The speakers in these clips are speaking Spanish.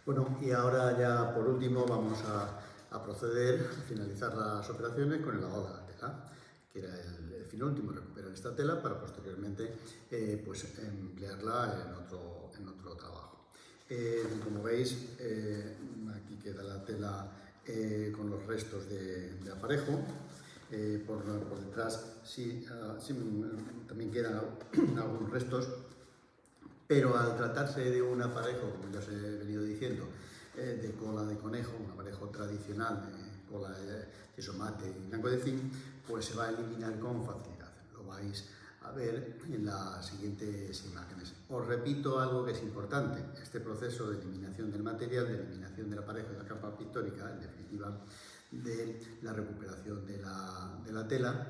Bueno, y ahora ya por último vamos a proceder a finalizar las operaciones con el lavado de la tela, que era el fin último, recuperar esta tela para posteriormente pues emplearla en otro trabajo. Como veis, aquí queda la tela con los restos de aparejo. Por detrás sí, también quedan algunos restos, pero al tratarse de un aparejo, como ya os he venido diciendo, de cola de conejo, un aparejo tradicional de cola de yeso mate y blanco de zinc, pues se va a eliminar con facilidad. Lo vais a ver en las siguientes imágenes. Os repito algo que es importante: este proceso de eliminación del material, de eliminación del aparejo de la capa pictórica, en definitiva de la recuperación de la tela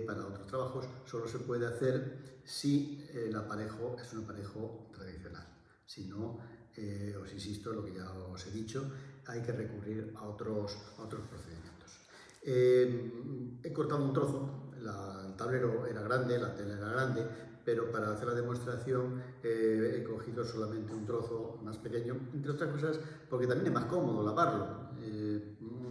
para otros trabajos, solo se puede hacer si el aparejo es un aparejo tradicional. Si no, os insisto en lo que ya os he dicho, hay que recurrir a otros procedimientos. He cortado un trozo, el tablero era grande, la tela era grande, pero para hacer la demostración he cogido solamente un trozo más pequeño, entre otras cosas porque también es más cómodo lavarlo.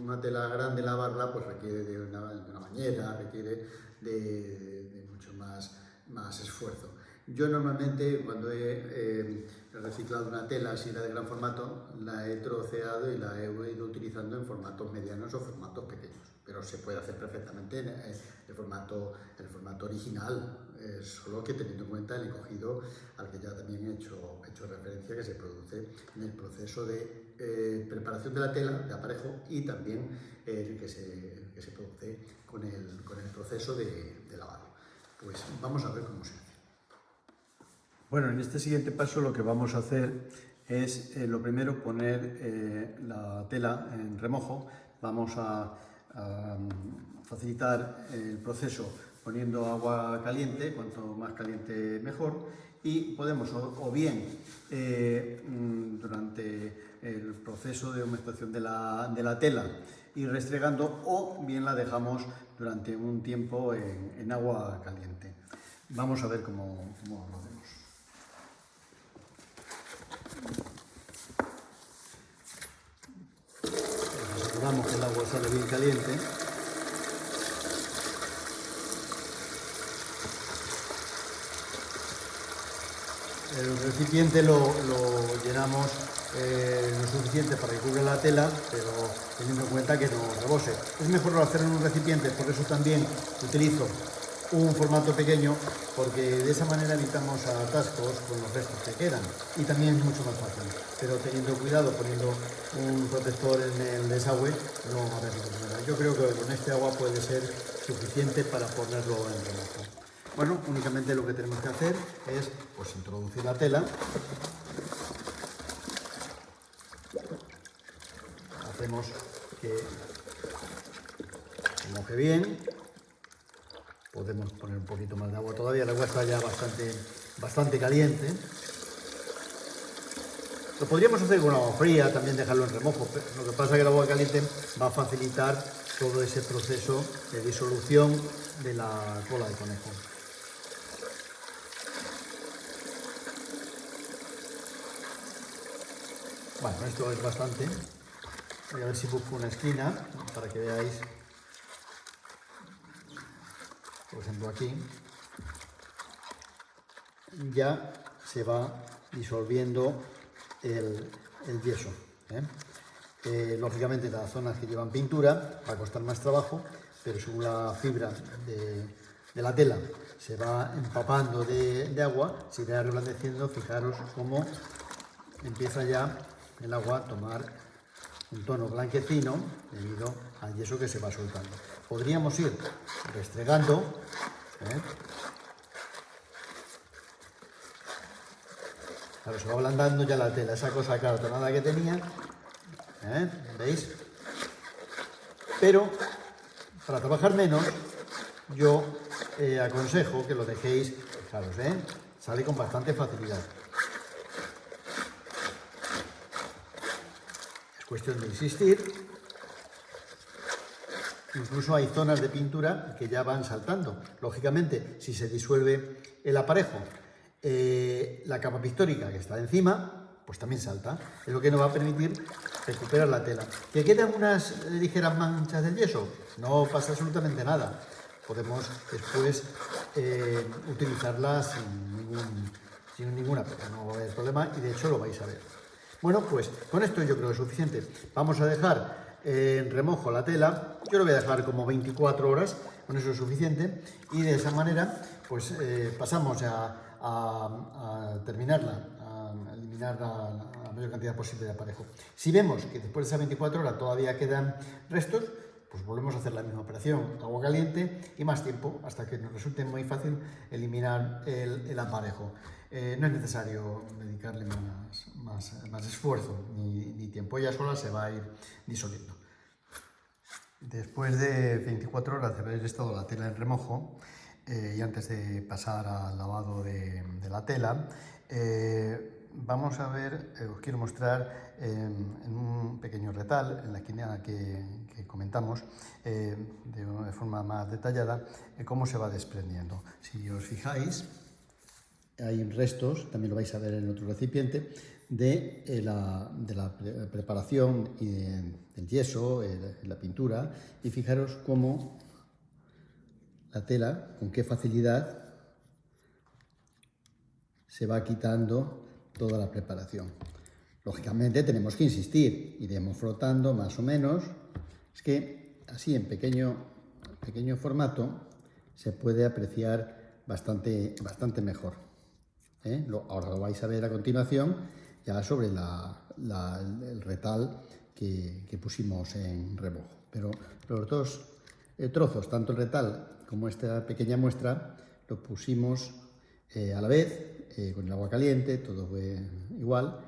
Una tela grande, lavarla, pues requiere de una bañera, requiere de mucho más esfuerzo. Yo normalmente, cuando he reciclado una tela así de gran formato, la he troceado y la he ido utilizando en formatos medianos o formatos pequeños, pero se puede hacer perfectamente en el formato original, solo que teniendo en cuenta el encogido al que ya también he hecho referencia, que se produce en el proceso de preparación de la tela, de aparejo, y también el que se produce con el proceso de lavado. Pues vamos a ver cómo se hace. Bueno, en este siguiente paso lo que vamos a hacer es, lo primero, poner la tela en remojo. Vamos a facilitar el proceso poniendo agua caliente, cuanto más caliente mejor, y podemos o bien durante el proceso de humectación de la tela ir restregando, o bien la dejamos durante un tiempo en agua caliente. Vamos a ver cómo lo hacemos. Aseguramos que el agua sale bien caliente. El recipiente lo llenamos lo suficiente para que cubra la tela, pero teniendo en cuenta que no rebose. Es mejor hacerlo en un recipiente, por eso también utilizo un formato pequeño, porque de esa manera evitamos atascos con los restos que quedan, y también es mucho más fácil. Pero teniendo cuidado, poniendo un protector en el desagüe, no va a haber ningún problema. Yo creo que con este agua puede ser suficiente para ponerlo en remojo. Bueno, únicamente lo que tenemos que hacer es pues introducir la tela. Hacemos que se moje bien. Podemos poner un poquito más de agua todavía, el agua está ya bastante caliente. Lo podríamos hacer con agua fría, también dejarlo en remojo, pero lo que pasa es que el agua caliente va a facilitar todo ese proceso de disolución de la cola de conejo. Bueno, esto es bastante. Voy a ver si busco una esquina para que veáis. Por ejemplo, aquí ya se va disolviendo el yeso. Lógicamente, las zonas que llevan pintura va a costar más trabajo, pero según la fibra de la tela se va empapando de agua, se va reblandeciendo. Fijaros cómo empieza ya el agua a tomar un tono blanquecino debido al yeso que se va soltando. Podríamos ir restregando. Claro, se va ablandando ya la tela, esa cosa acartonada que tenía. ¿Veis? Pero para trabajar menos, yo aconsejo que lo dejéis, fijaros, sale con bastante facilidad. Es cuestión de insistir. Incluso hay zonas de pintura que ya van saltando. Lógicamente, si se disuelve el aparejo, la capa pictórica que está encima pues también salta. Es lo que nos va a permitir recuperar la tela. ¿Que quedan unas ligeras manchas del yeso? No pasa absolutamente nada. Podemos después utilizarla sin ninguna pena, no va a haber problema y de hecho lo vais a ver. Bueno, pues con esto yo creo que es suficiente. Vamos a dejar en remojo la tela, yo lo voy a dejar como 24 horas, con eso es suficiente, y de esa manera pues pasamos a terminarla, a eliminar la mayor cantidad posible de aparejo. Si vemos que después de esas 24 horas todavía quedan restos, pues volvemos a hacer la misma operación, agua caliente y más tiempo, hasta que nos resulte muy fácil eliminar el aparejo. No es necesario dedicarle más esfuerzo ni tiempo, ella sola se va a ir disolviendo. Después de 24 horas de haber estado la tela en remojo y antes de pasar al lavado de la tela, vamos a ver, os quiero mostrar en un pequeño retal, en la esquina que comentamos, de una forma más detallada, cómo se va desprendiendo. Si os fijáis, hay restos, también lo vais a ver en otro recipiente, de la preparación del yeso, la pintura, y fijaros cómo la tela, con qué facilidad se va quitando toda la preparación. Lógicamente tenemos que insistir, iremos frotando más o menos. Es que así en pequeño formato se puede apreciar bastante mejor. Ahora lo vais a ver a continuación ya sobre el retal que pusimos en remojo. Pero los dos trozos, tanto el retal como esta pequeña muestra, lo pusimos a la vez, con el agua caliente, todo fue igual,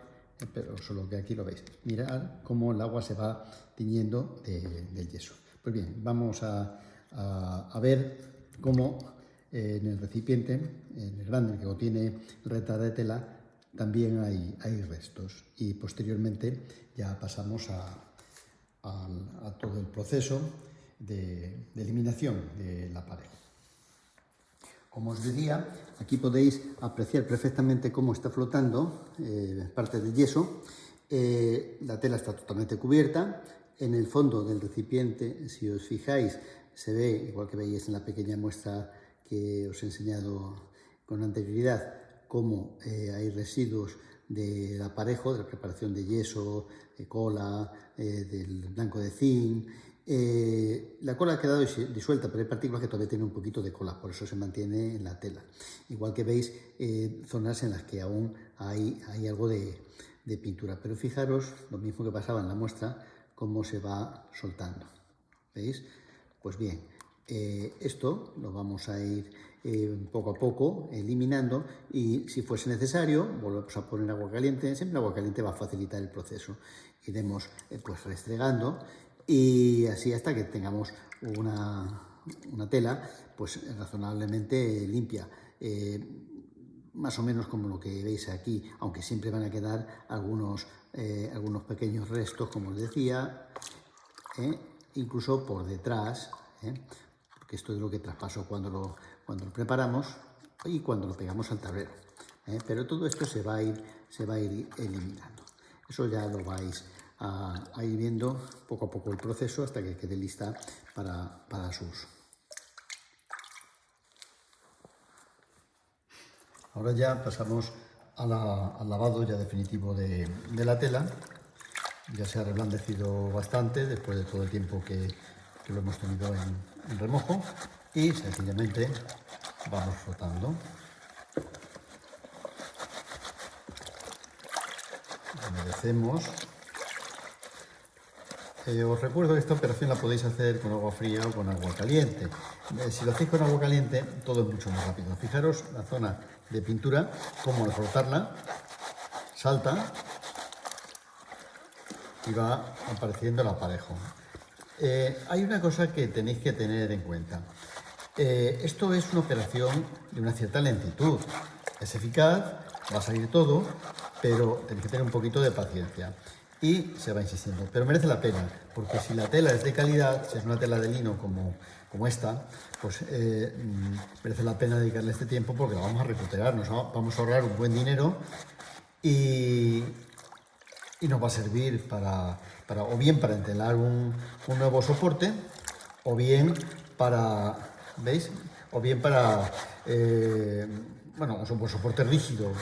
pero solo que aquí lo veis. Mirad cómo el agua se va tiñendo del yeso. Pues bien, vamos a ver cómo en el recipiente, en el grande que contiene el retal de tela, también hay restos. Y posteriormente ya pasamos a todo el proceso de eliminación del aparejo. Como os decía, aquí podéis apreciar perfectamente cómo está flotando parte del yeso. La tela está totalmente cubierta. En el fondo del recipiente, si os fijáis, se ve, igual que veis en la pequeña muestra que os he enseñado con anterioridad, cómo hay residuos del aparejo, de la preparación de yeso, de cola, del blanco de zinc. La cola ha quedado disuelta, pero hay partículas que todavía tienen un poquito de cola, por eso se mantiene en la tela. Igual que veis, zonas en las que aún hay algo de pintura. Pero fijaros, lo mismo que pasaba en la muestra, cómo se va soltando. ¿Veis? Pues bien, esto lo vamos a ir poco a poco eliminando, y si fuese necesario volvemos a poner agua caliente. Siempre el agua caliente va a facilitar el proceso. Iremos pues restregando, y así hasta que tengamos una tela pues razonablemente limpia, más o menos como lo que veis aquí, aunque siempre van a quedar algunos pequeños restos, como os decía, incluso por detrás, porque esto es lo que traspaso cuando lo preparamos y cuando lo pegamos al tablero, pero todo esto se va a ir eliminando. Eso ya lo vais a ir viendo poco a poco el proceso hasta que quede lista para su uso. Ahora ya pasamos al lavado ya definitivo de la tela. Ya se ha reblandecido bastante después de todo el tiempo que lo hemos tenido en remojo, y sencillamente vamos frotando. Humedecemos. Os recuerdo que esta operación la podéis hacer con agua fría o con agua caliente. Si lo hacéis con agua caliente, todo es mucho más rápido. Fijaros la zona de pintura, como al frotarla salta y va apareciendo el aparejo. Hay una cosa que tenéis que tener en cuenta. Esto es una operación de una cierta lentitud. Es eficaz, va a salir todo, pero tenéis que tener un poquito de paciencia. Y se va insistiendo, pero merece la pena, porque si la tela es de calidad, si es una tela de lino como esta, pues merece la pena dedicarle este tiempo, porque la vamos a recuperar, nos vamos a ahorrar un buen dinero y y nos va a servir o bien para entelar un nuevo soporte, o bien para, ¿veis? O bien para, bueno, un soporte rígido,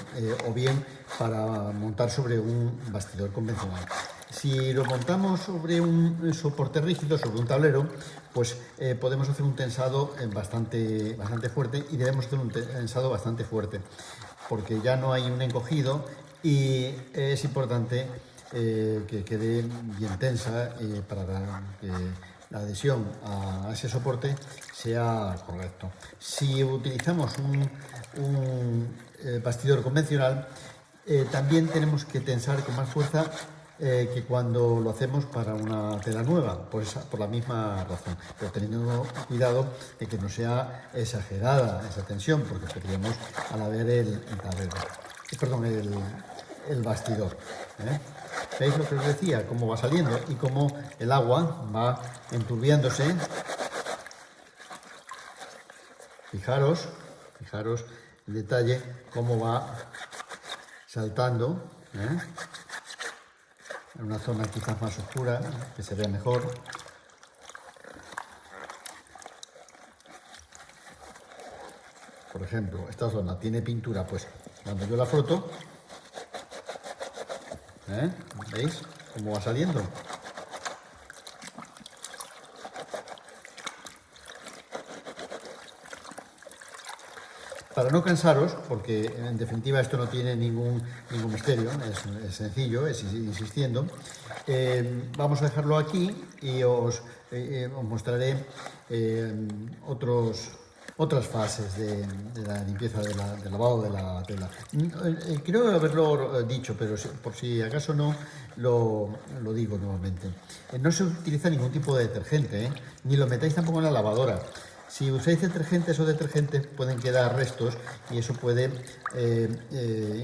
o bien para montar sobre un bastidor convencional. Si lo montamos sobre un soporte rígido, sobre un tablero, pues podemos hacer un tensado bastante fuerte, y debemos hacer un tensado bastante fuerte, porque ya no hay un encogido y es importante que quede bien tensa para que la adhesión a ese soporte sea correcto. Si utilizamos un bastidor convencional, también tenemos que tensar con más fuerza que cuando lo hacemos para una tela nueva, por la misma razón, pero teniendo cuidado de que no sea exagerada esa tensión, porque podríamos ver el bastidor. ¿Veis lo que os decía? Cómo va saliendo y cómo el agua va enturbiándose. Fijaros el detalle, cómo va saltando, en una zona quizás más oscura, que se vea mejor. Por ejemplo, esta zona tiene pintura, pues cuando yo la froto, ¿veis cómo va saliendo? Para no cansaros, porque en definitiva esto no tiene ningún misterio, es sencillo, es insistiendo, vamos a dejarlo aquí y os mostraré otras fases de la limpieza del lavado de la tela. Creo haberlo dicho, pero por si acaso no, lo digo nuevamente. No se utiliza ningún tipo de detergente, ni lo metáis tampoco en la lavadora. Si usáis detergentes pueden quedar restos y eso puede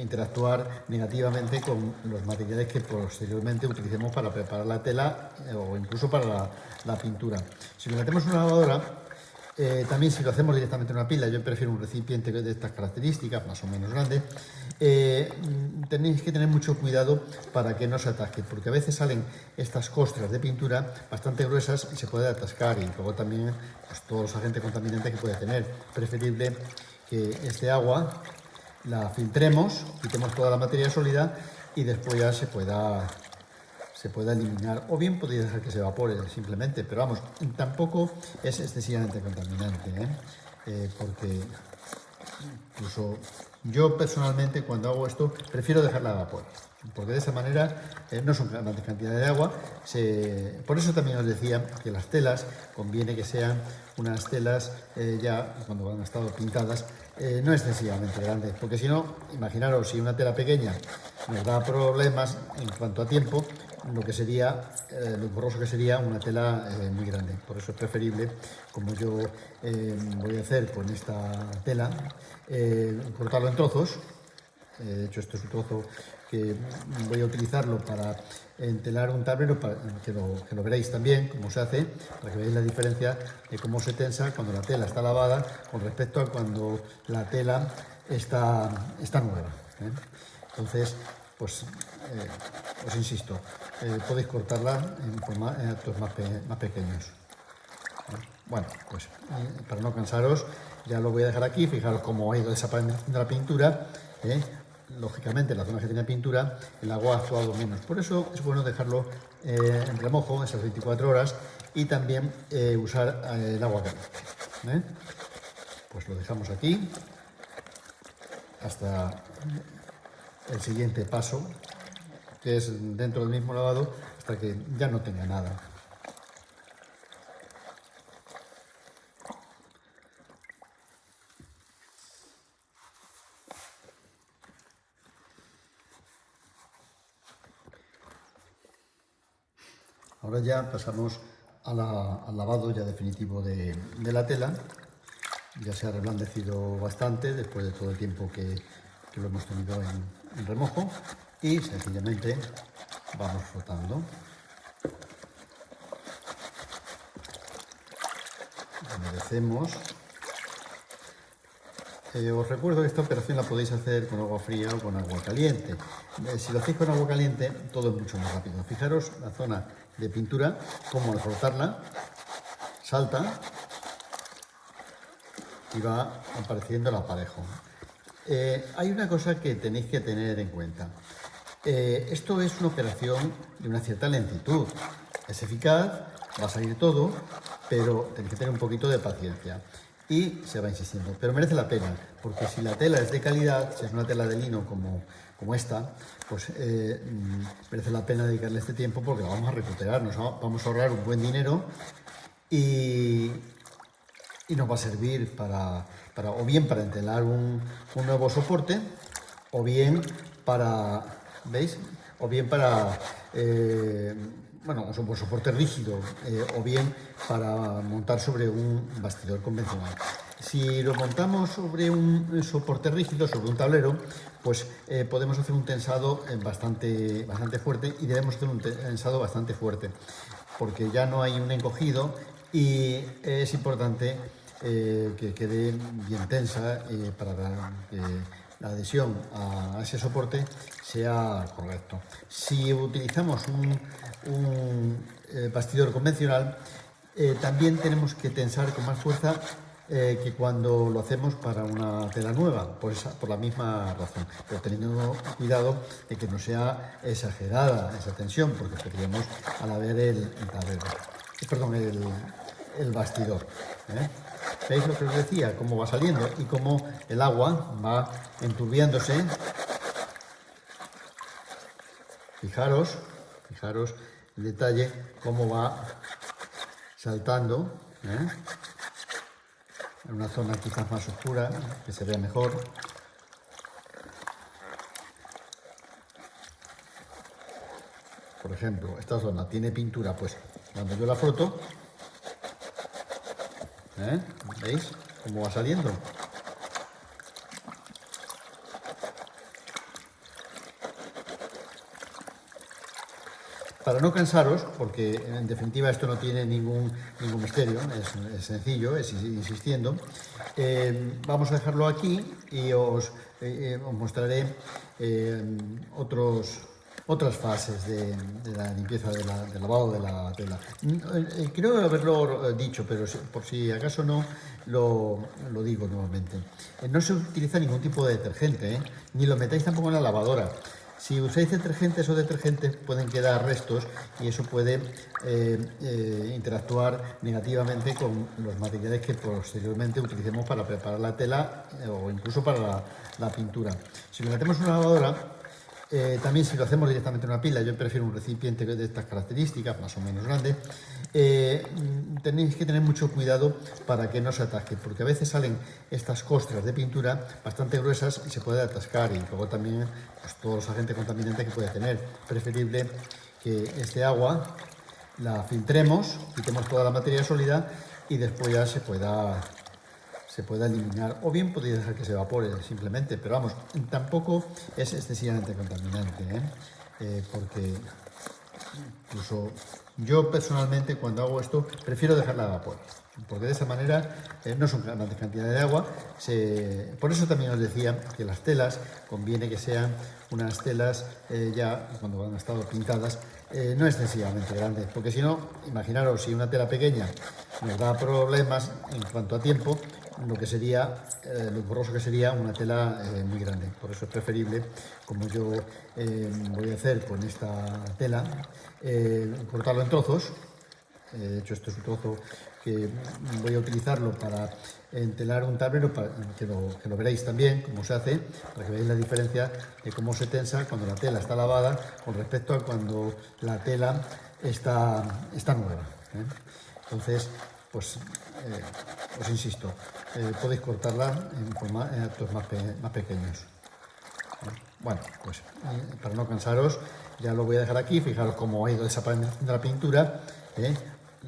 interactuar negativamente con los materiales que posteriormente utilicemos para preparar la tela o incluso para la pintura. Si lo metemos en una lavadora, también si lo hacemos directamente en una pila, yo prefiero un recipiente de estas características, más o menos grande, tenéis que tener mucho cuidado para que no se atasque, porque a veces salen estas costras de pintura bastante gruesas y se puede atascar, y luego también pues, todos los agentes contaminantes que puede tener. Preferible que este agua la filtremos, quitemos toda la materia sólida y después ya se pueda eliminar, o bien podéis dejar que se evapore simplemente, pero vamos, tampoco es excesivamente contaminante, porque incluso yo personalmente cuando hago esto prefiero dejarla evaporar, porque de esa manera no son grandes cantidades de agua. Por eso también os decía que las telas conviene que sean unas telas ya cuando han estado pintadas no excesivamente grandes, porque si no, imaginaros si una tela pequeña nos da problemas en cuanto a tiempo, lo borroso que sería una tela muy grande. Por eso es preferible, como yo voy a hacer con esta tela, cortarlo en trozos. De hecho, esto es un trozo que voy a utilizarlo para entelar un tablero, para que lo veréis también cómo se hace, para que veáis la diferencia de cómo se tensa cuando la tela está lavada con respecto a cuando la tela está nueva. Entonces, pues os insisto, podéis cortarla en actos más pequeños. Bueno, pues para no cansaros, ya lo voy a dejar aquí. Fijaros cómo ha ido desapareciendo la pintura. Lógicamente, en la zona que tenía pintura, el agua ha actuado menos. Por eso es bueno dejarlo en remojo esas 24 horas y también usar el agua caliente. Pues lo dejamos aquí hasta el siguiente paso, que es dentro del mismo lavado, hasta que ya no tenga nada. Ahora ya pasamos al lavado ya definitivo de la tela. Ya se ha reblandecido bastante después de todo el tiempo que lo hemos tenido en remojo, y sencillamente vamos frotando. Humedecemos os recuerdo que esta operación la podéis hacer con agua fría o con agua caliente. Si lo hacéis con agua caliente, todo es mucho más rápido. Fijaros la zona de pintura, como al frotarla, salta y va apareciendo el aparejo. Hay una cosa que tenéis que tener en cuenta. Esto es una operación de una cierta lentitud. Es eficaz, va a salir todo, pero tenéis que tener un poquito de paciencia. Y se va insistiendo, pero merece la pena, porque si la tela es de calidad, si es una tela de lino como esta, pues merece la pena dedicarle este tiempo porque la vamos a recuperar, nos vamos a ahorrar un buen dinero y nos va a servir o bien para entelar un nuevo soporte, o bien para, ¿veis? O bien para, un soporte rígido, o bien para montar sobre un bastidor convencional. Si lo montamos sobre un soporte rígido, sobre un tablero, pues podemos hacer un tensado bastante fuerte, y debemos hacer un tensado bastante fuerte, porque ya no hay un encogido y es importante que quede bien tensa para que la adhesión a ese soporte sea correcto. Si utilizamos un bastidor convencional, también tenemos que tensar con más fuerza que cuando lo hacemos para una tela nueva, por la misma razón, pero teniendo cuidado de que no sea exagerada esa tensión, porque perdemos al haber el bastidor. ¿Veis lo que os decía? Cómo va saliendo y cómo el agua va enturbiándose. Fijaros el detalle, cómo va saltando, en una zona quizás más oscura, que se vea mejor. Por ejemplo, esta zona tiene pintura, pues cuando yo la froto, ¿veis cómo va saliendo? Para no cansaros, porque en definitiva esto no tiene ningún misterio, es sencillo, es insistiendo, vamos a dejarlo aquí y os mostraré otras fases de la limpieza del lavado de la tela. Creo haberlo dicho, pero por si acaso no, lo digo nuevamente. No se utiliza ningún tipo de detergente, ni lo metáis tampoco en la lavadora. Si usáis detergentes pueden quedar restos y eso puede interactuar negativamente con los materiales que posteriormente utilicemos para preparar la tela o incluso para la pintura. Si lo metemos en una lavadora, también si lo hacemos directamente en una pila, yo prefiero un recipiente de estas características, más o menos grande, tenéis que tener mucho cuidado para que no se atasque, porque a veces salen estas costras de pintura bastante gruesas y se puede atascar, y luego también pues, todos los agentes contaminantes que puede tener. Preferible que este agua la filtremos, quitemos toda la materia sólida y después ya se pueda eliminar, o bien podéis dejar que se evapore simplemente, pero vamos, tampoco es excesivamente contaminante, porque incluso yo personalmente cuando hago esto prefiero dejarla evaporar, porque de esa manera no son grandes cantidades de agua. Por eso también os decía que las telas conviene que sean unas telas ya cuando han estado pintadas no excesivamente grandes, porque si no, imaginaros si una tela pequeña nos da problemas en cuanto a tiempo, lo borroso que sería una tela muy grande. Por eso es preferible, como yo voy a hacer con esta tela, cortarlo en trozos. De hecho, esto es un trozo que voy a utilizarlo para entelar un tablero, para que lo veréis también cómo se hace, para que veáis la diferencia de cómo se tensa cuando la tela está lavada con respecto a cuando la tela está nueva. Entonces, pues os insisto, podéis cortarla en actos más pequeños. Bueno, pues para no cansaros, ya lo voy a dejar aquí. Fijaros cómo ha ido desapareciendo la pintura.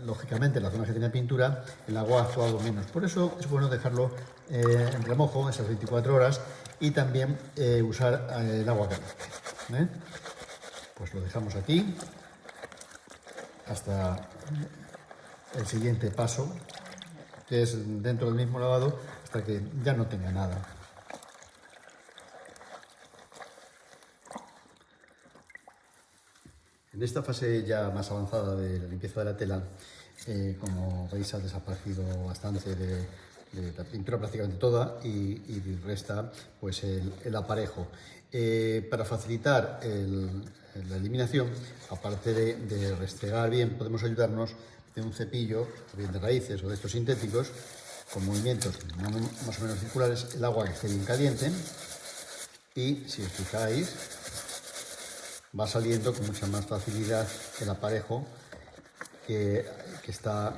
Lógicamente, en las zonas que tiene pintura, el agua ha actuado menos. Por eso es bueno dejarlo en remojo esas 24 horas y también usar el agua caliente. Pues lo dejamos aquí hasta el siguiente paso, que es dentro del mismo lavado, hasta que ya no tenga nada. En esta fase ya más avanzada de la limpieza de la tela, como veis, ha desaparecido bastante de la pintura prácticamente toda y resta pues el aparejo. Para facilitar la eliminación, aparte de restregar bien, podemos ayudarnos de un cepillo, bien de raíces o de estos sintéticos, con movimientos más o menos circulares, el agua que esté bien caliente, y si os fijáis, va saliendo con mucha más facilidad el aparejo que está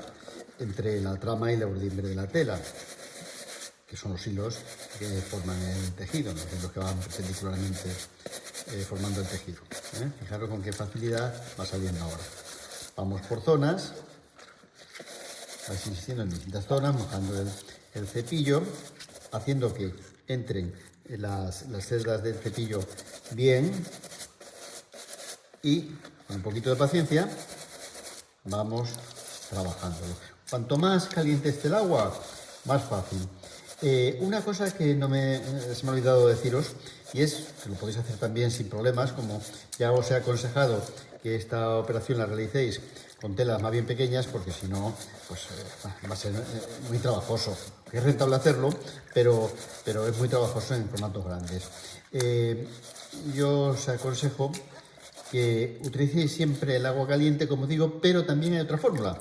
entre la trama y la urdimbre de la tela, que son los hilos que forman el tejido, ¿no? Que es lo que van perpendicularmente formando el tejido. Fijaros con qué facilidad va saliendo ahora. Vamos por zonas, vais insistiendo en distintas zonas, mojando el cepillo, haciendo que entren las cerdas del cepillo bien, y con un poquito de paciencia vamos trabajándolo. Cuanto más caliente esté el agua, más fácil. Una cosa que se me ha olvidado deciros, y es que lo podéis hacer también sin problemas, como ya os he aconsejado que esta operación la realicéis con telas más bien pequeñas, porque si no, pues va a ser muy trabajoso. Es rentable hacerlo, pero es muy trabajoso en formatos grandes. Yo os aconsejo que utilicéis siempre el agua caliente, como digo, pero también hay otra fórmula.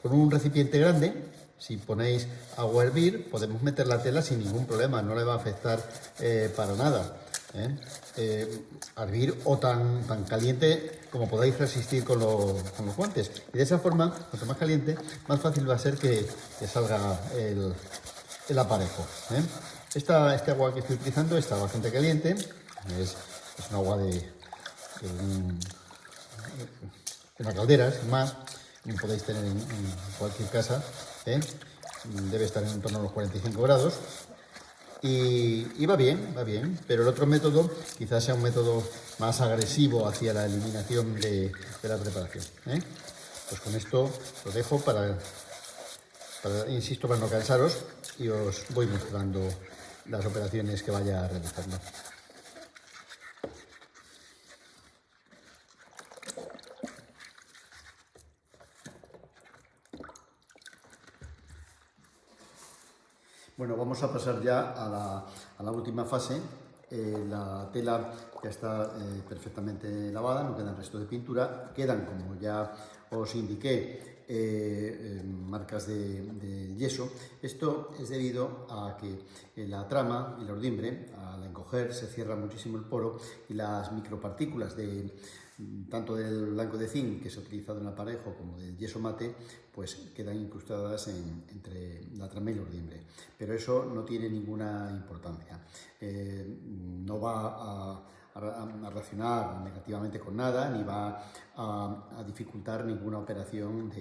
Con un recipiente grande, si ponéis agua a hervir, podemos meter la tela sin ningún problema, no le va a afectar para nada. A hervir o tan caliente como podáis resistir con los guantes. Y de esa forma, cuanto más caliente, más fácil va a ser que salga el aparejo. Este agua que estoy utilizando está bastante caliente, es un agua de una caldera, sin más, como podéis tener en cualquier casa. Debe estar en torno a los 45 grados. Y va bien, pero el otro método quizás sea un método más agresivo hacia la eliminación de la preparación. Pues con esto os dejo insisto, para no cansaros, y os voy mostrando las operaciones que vaya realizando. Bueno, vamos a pasar ya a la última fase. La tela ya está perfectamente lavada, no quedan restos de pintura. Quedan, como ya os indiqué, marcas de yeso. Esto es debido a que la trama y la urdimbre, al encoger, se cierra muchísimo el poro, y las micropartículas tanto del blanco de zinc que se ha utilizado en el aparejo como del yeso mate, pues quedan incrustadas entre la trama y la urdimbre. Pero eso no tiene ninguna importancia. No va a reaccionar negativamente con nada, ni va a dificultar ninguna operación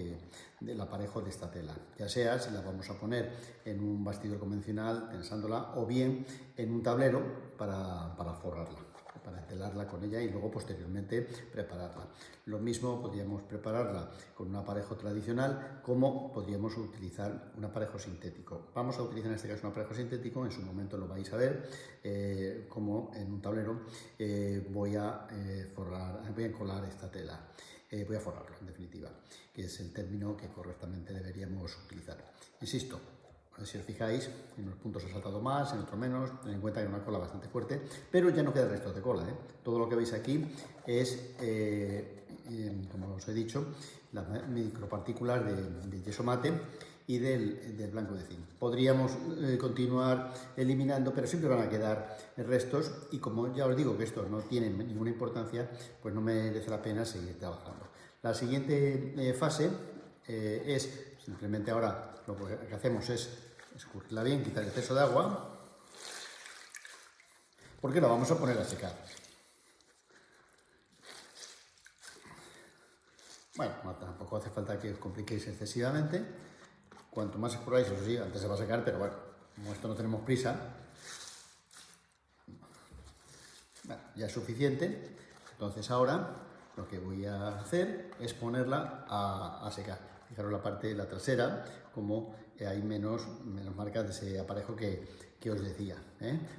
del aparejo de esta tela, ya sea si la vamos a poner en un bastidor convencional tensándola, o bien en un tablero para forrarla, para entelarla con ella y luego posteriormente prepararla. Lo mismo podríamos prepararla con un aparejo tradicional, como podríamos utilizar un aparejo sintético. Vamos a utilizar en este caso un aparejo sintético, en su momento lo vais a ver, como en un tablero voy a encolar esta tela. Voy a forrarlo, en definitiva, que es el término que correctamente deberíamos utilizar. Insisto, si os fijáis, en unos puntos ha saltado más, en otros menos. Ten en cuenta que es una cola bastante fuerte, pero ya no queda restos de cola. Todo lo que veis aquí es, como os he dicho, las micropartículas del yeso mate y del blanco de zinc. Podríamos continuar eliminando, pero siempre van a quedar restos, y como ya os digo que estos no tienen ninguna importancia, pues no merece la pena seguir trabajando. La siguiente fase es simplemente, ahora lo que hacemos es escurrirla bien, quitar el exceso de agua, porque la vamos a poner a secar. Bueno, tampoco hace falta que os compliquéis excesivamente. Cuanto más escurráis, eso sí, antes se va a secar, pero bueno, como esto no tenemos prisa, bueno, ya es suficiente. Entonces ahora lo que voy a hacer es ponerla a secar. Fijaros la parte, la trasera, como hay menos marcas de ese aparejo que os decía.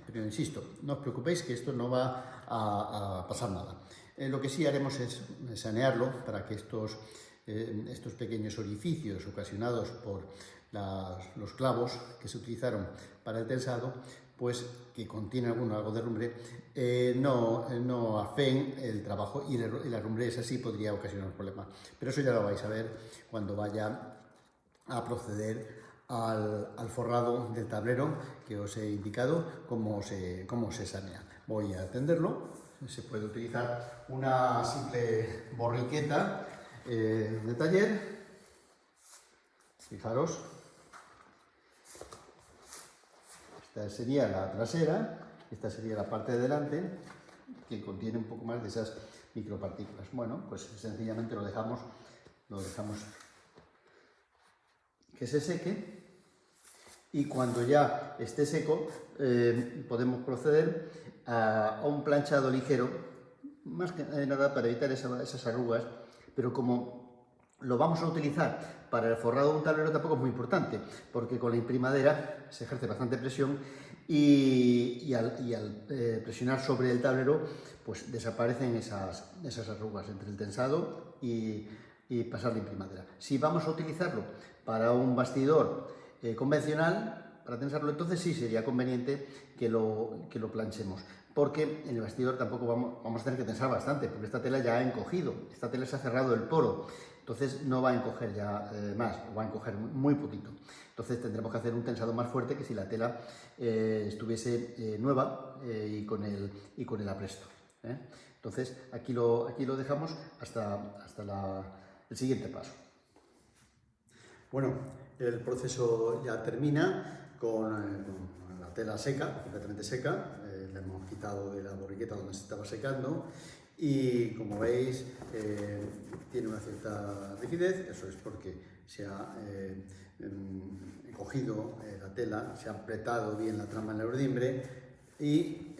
Pero insisto, no os preocupéis, que esto no va a pasar nada. Lo que sí haremos es sanearlo para que estos pequeños orificios ocasionados por los clavos que se utilizaron para el tensado, pues que contiene algo de rumbre, no afeen el trabajo, y la rumbre esa sí podría ocasionar un problema. Pero eso ya lo vais a ver cuando vaya a proceder al forrado del tablero que os he indicado cómo se sanea. Voy a atenderlo. Se puede utilizar una simple borriqueta de taller. Fijaros, esta sería la trasera, esta sería la parte de delante, que contiene un poco más de esas micropartículas. Bueno, pues sencillamente lo dejamos que se seque, y cuando ya esté seco podemos proceder a un planchado ligero, más que nada para evitar esas arrugas, pero como lo vamos a utilizar para el forrado de un tablero tampoco es muy importante, porque con la imprimadera se ejerce bastante presión y al presionar sobre el tablero pues desaparecen esas arrugas entre el tensado y pasar la imprimadera. Si vamos a utilizarlo para un bastidor convencional, para tensarlo, entonces sí sería conveniente que lo planchemos, porque en el bastidor tampoco vamos a tener que tensar bastante, porque esta tela ya ha encogido, esta tela se ha cerrado el poro, entonces no va a encoger ya más, o va a encoger muy poquito. Entonces tendremos que hacer un tensado más fuerte que si la tela estuviese nueva y con el apresto. Entonces aquí lo dejamos hasta el siguiente paso. Bueno, el proceso ya termina con la tela seca, completamente seca. Le hemos quitado de la borriqueta donde se estaba secando, y como veis tiene una cierta rigidez. Eso es porque se ha cogido la tela, se ha apretado bien la trama en el urdimbre, y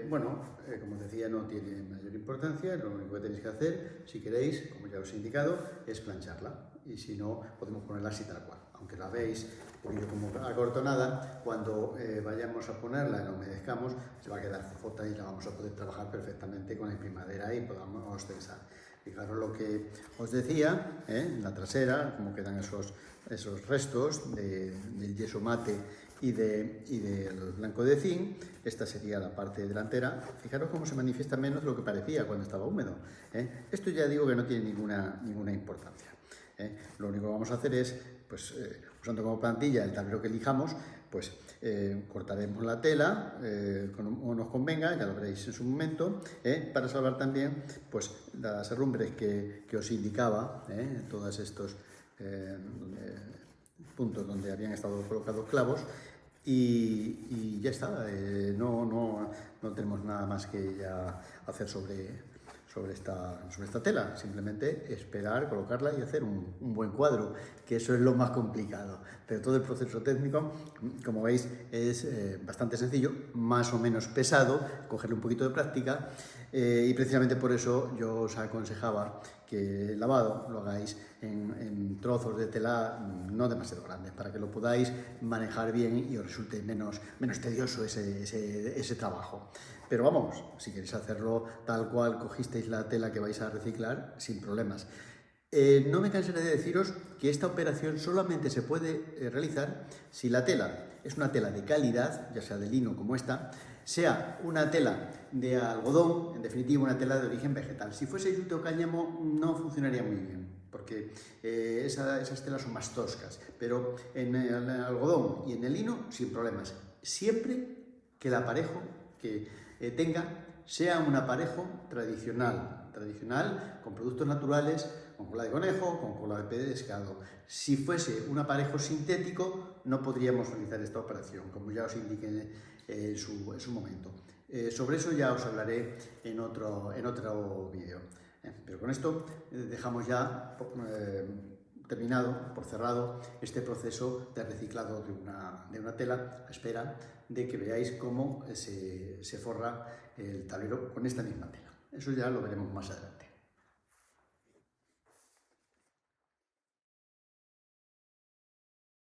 bueno, como decía, no tiene mayor importancia. Lo único que tenéis que hacer, si queréis, como ya os he indicado, es plancharla, y si no, podemos ponerla así tal cual. Aunque la veis un poquito como acortonada, cuando vayamos a ponerla y la humedezcamos, se va a quedar fofota y la vamos a poder trabajar perfectamente con la imprimadera y podamos tensar. Fijaros lo que os decía, en la trasera, cómo quedan esos restos del yeso mate y del blanco de zinc. Esta sería la parte delantera. Fijaros cómo se manifiesta menos de lo que parecía cuando estaba húmedo. Esto ya digo que no tiene ninguna importancia. Lo único que vamos a hacer es, pues, usando como plantilla el tablero que elijamos, pues cortaremos la tela como nos convenga, ya lo veréis en su momento, para salvar también pues las herrumbres que os indicaba, todos estos puntos donde habían estado colocados clavos, y ya está. No tenemos nada más que ya hacer sobre esta tela, simplemente esperar, colocarla y hacer un buen cuadro, que eso es lo más complicado. Pero todo el proceso técnico, como veis, es bastante sencillo, más o menos pesado, cogerle un poquito de práctica, y precisamente por eso yo os aconsejaba que el lavado lo hagáis en trozos de tela no demasiado grandes, para que lo podáis manejar bien y os resulte menos tedioso ese trabajo. Pero vamos, si queréis hacerlo tal cual cogisteis la tela que vais a reciclar, sin problemas. No me cansaré de deciros que esta operación solamente se puede realizar si la tela es una tela de calidad, ya sea de lino como esta, sea una tela de algodón, en definitiva una tela de origen vegetal. Si fuese yute o cáñamo no funcionaría muy bien, porque esas telas son más toscas, pero en el algodón y en el lino sin problemas, siempre que el aparejo que tenga sea un aparejo tradicional, con productos naturales, con cola de conejo, con cola de pescado. Si fuese un aparejo sintético, no podríamos realizar esta operación, como ya os indiqué en su momento. Sobre eso ya os hablaré en otro vídeo. Pero con esto dejamos ya terminado, por cerrado, este proceso de reciclado de una tela, a espera de que veáis cómo se forra el tablero con esta misma tela. Eso ya lo veremos más adelante.